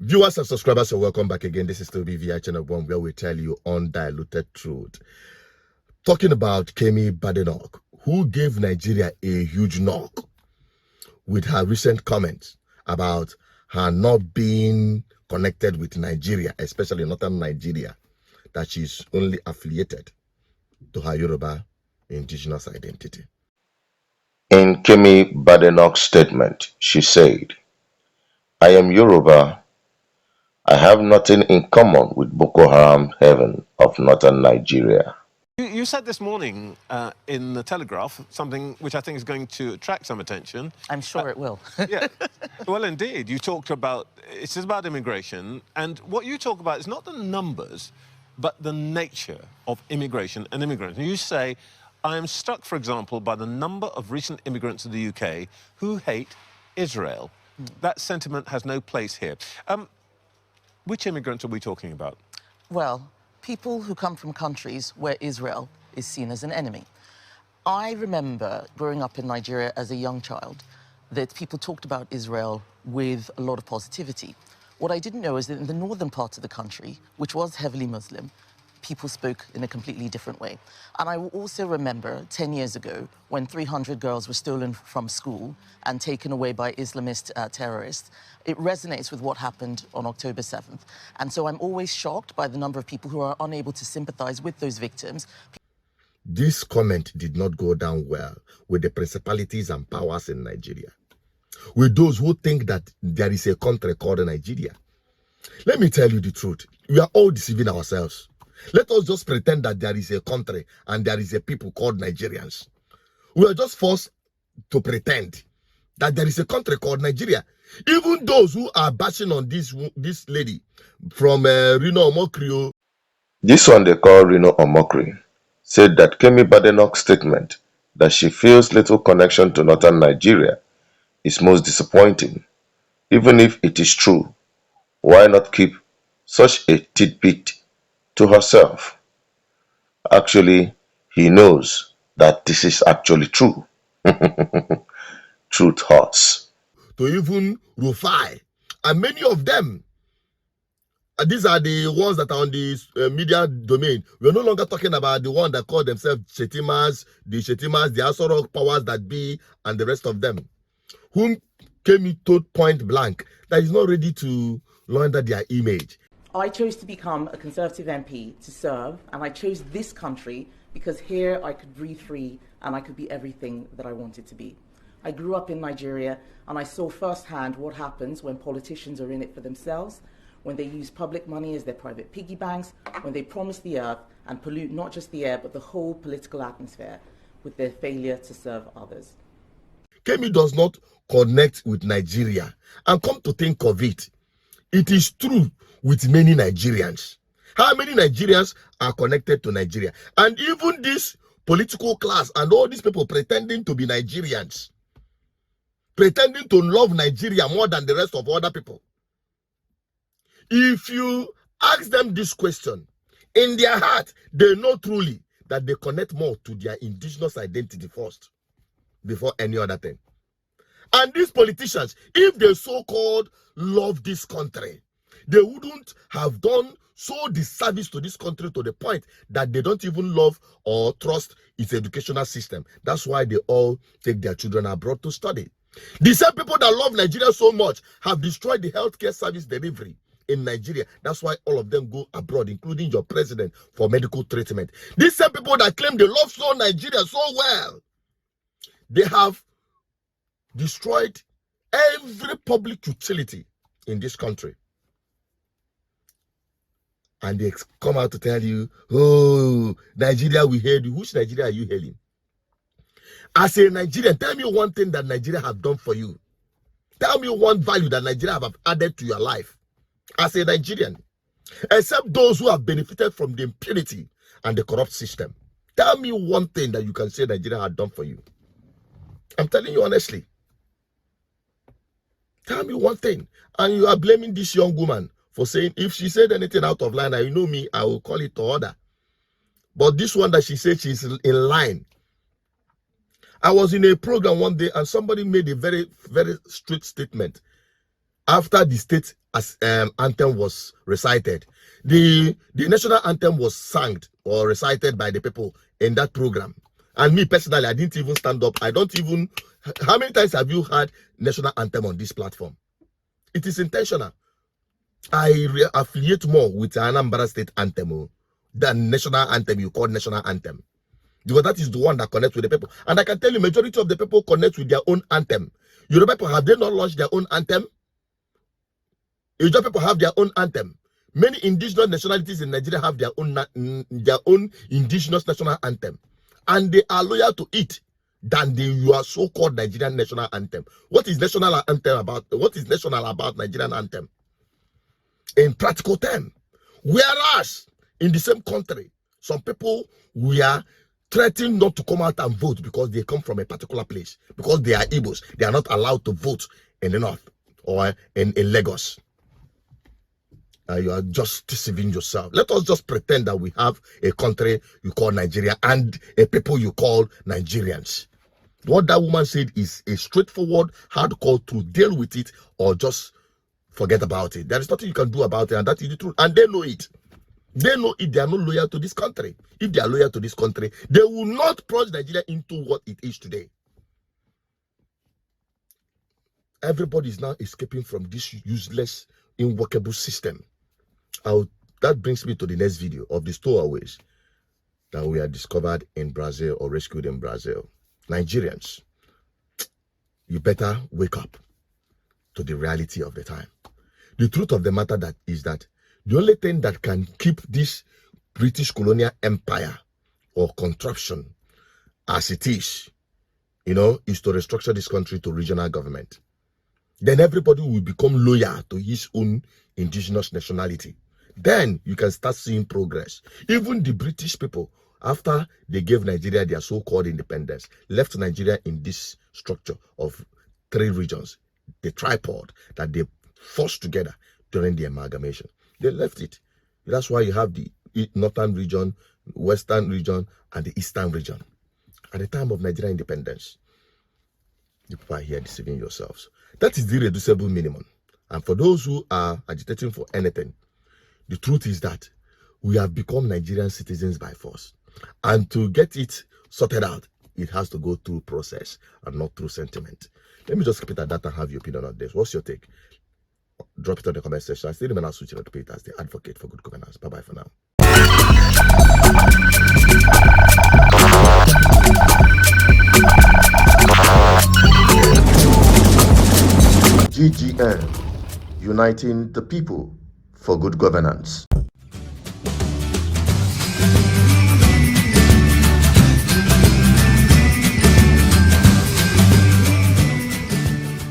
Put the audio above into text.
Viewers and subscribers, so welcome back again. This is still BVI Channel 1, where we tell you undiluted truth. Talking about Kemi Badenoch, who gave Nigeria a huge knock with her recent comments about her not being connected with Nigeria, especially northern Nigeria, that she's only affiliated to her Yoruba indigenous identity. In Kemi Badenoch's statement, she said, "I am Yoruba. I have nothing in common with Boko Haram heaven of northern Nigeria." You said this morning in the Telegraph something which I think is going to attract some attention. I'm sure it will. Yeah, well, indeed. You talked about, it's about immigration, and what you talk about is not the numbers, but the nature of immigration and immigrants. And you say, I am struck, for example, by the number of recent immigrants in the UK who hate Israel. That sentiment has no place here. Which immigrants are we talking about? Well, people who come from countries where Israel is seen as an enemy. I remember growing up in Nigeria as a young child that people talked about Israel with a lot of positivity. What I didn't know is that in the northern part of the country, which was heavily Muslim, people spoke in a completely different way. And I also remember 10 years ago when 300 girls were stolen from school and taken away by Islamist terrorists. It resonates with what happened on October 7th. And so I'm always shocked by the number of people who are unable to sympathize with those victims. This comment did not go down well with the principalities and powers in Nigeria, with those who think that there is a country called Nigeria. Let me tell you the truth. We are all deceiving ourselves. Let us just pretend that there is a country and there is a people called Nigerians. We are just forced to pretend that there is a country called Nigeria. Even those who are bashing on this lady from Rino Omokrio. This one they call Rino Omokri said that Kemi Badenoch's statement that she feels little connection to northern Nigeria is most disappointing. Even if it is true, why not keep such a tidbit to herself? Actually, he knows that this is actually true. Truth hurts. To even Rufai, and many of them, these are the ones that are on the media domain. We're no longer talking about the one that call themselves Shettimas, the Asoro powers that be, and the rest of them, whom Kemi told point blank that he's not ready to launder their image. I chose to become a Conservative MP to serve, and I chose this country because here I could breathe free and I could be everything that I wanted to be. I grew up in Nigeria and I saw firsthand what happens when politicians are in it for themselves, when they use public money as their private piggy banks, when they promise the earth and pollute not just the air but the whole political atmosphere with their failure to serve others. Kemi does not connect with Nigeria, and come to think of it, it is true with many Nigerians. How many Nigerians are connected to Nigeria? And even this political class and all these people pretending to be Nigerians, pretending to love Nigeria more than the rest of other people. If you ask them this question, in their heart, they know truly that they connect more to their indigenous identity first, before any other thing. And these politicians, if they so-called love this country, they wouldn't have done so disservice to this country to the point that they don't even love or trust its educational system. That's why they all take their children abroad to study. The same people that love Nigeria so much have destroyed the healthcare service delivery in Nigeria. That's why all of them go abroad, including your president, for medical treatment. These same people that claim they love Nigeria so well, they have destroyed every public utility in this country. And they come out to tell you, oh, Nigeria, we hail you. Which Nigeria are you hailing? As a Nigerian, tell me one thing that Nigeria have done for you. Tell me one value that Nigeria have added to your life as a Nigerian, except those who have benefited from the impunity and the corrupt system. Tell me one thing that you can say Nigeria had done for you. I'm telling you honestly. Tell me one thing. And you are blaming this young woman for saying, if she said anything out of line, you know me, I will call it to order. But this one that she said she's in line. I was in a program one day and somebody made a very, very strict statement. after the state anthem was recited, the national anthem was sung or recited by the people in that program. And me personally, I didn't even stand up. I don't even. How many times have you heard national anthem on this platform? It is intentional. I affiliate more with Anambra State anthem than national anthem you call national anthem, because that is the one that connects with the people. And I can tell you, majority of the people connect with their own anthem. Yoruba people, have they not launched their own anthem? Yoruba people have their own anthem. Many indigenous nationalities in Nigeria have their own indigenous national anthem, and they are loyal to it than your so-called Nigerian national anthem. What is national anthem about? What is national about Nigerian anthem? In practical terms, whereas in the same country, some people were threatened not to come out and vote because they come from a particular place, because they are Igbos. They are not allowed to vote in the north or in Lagos. You are just deceiving yourself. Let us just pretend that we have a country you call Nigeria and a people you call Nigerians. What that woman said is a straightforward, hard call to deal with it or just forget about it. There is nothing you can do about it, and that is the truth. And they know it. They know it. They are not loyal to this country. If they are loyal to this country, they will not plunge Nigeria into what it is today. Everybody is now escaping from this useless, unworkable system. That brings me to the next video of the stowaways that we are discovered in Brazil or rescued in Brazil. Nigerians, you better wake up to the reality of the time. The truth of the matter is that the only thing that can keep this British colonial empire or contraption as it is, is to restructure this country to regional government. Then everybody will become loyal to his own indigenous nationality. Then you can start seeing progress. Even the British people, after they gave Nigeria their so-called independence, left Nigeria in this structure of 3 regions, the tripod that they forced together during the amalgamation. They left it. That's why you have the northern region, western region, and the eastern region. At the time of Nigeria independence, you people are here deceiving yourselves. That is the irreducible minimum. And for those who are agitating for anything, the truth is that we have become Nigerian citizens by force. And to get it sorted out, it has to go through process and not through sentiment. Let me just keep it at that and have your opinion on this. What's your take? Drop it on the comment section. I still remain as the advocate for good governance. Bye-bye for now. GGN, uniting the people for good governance.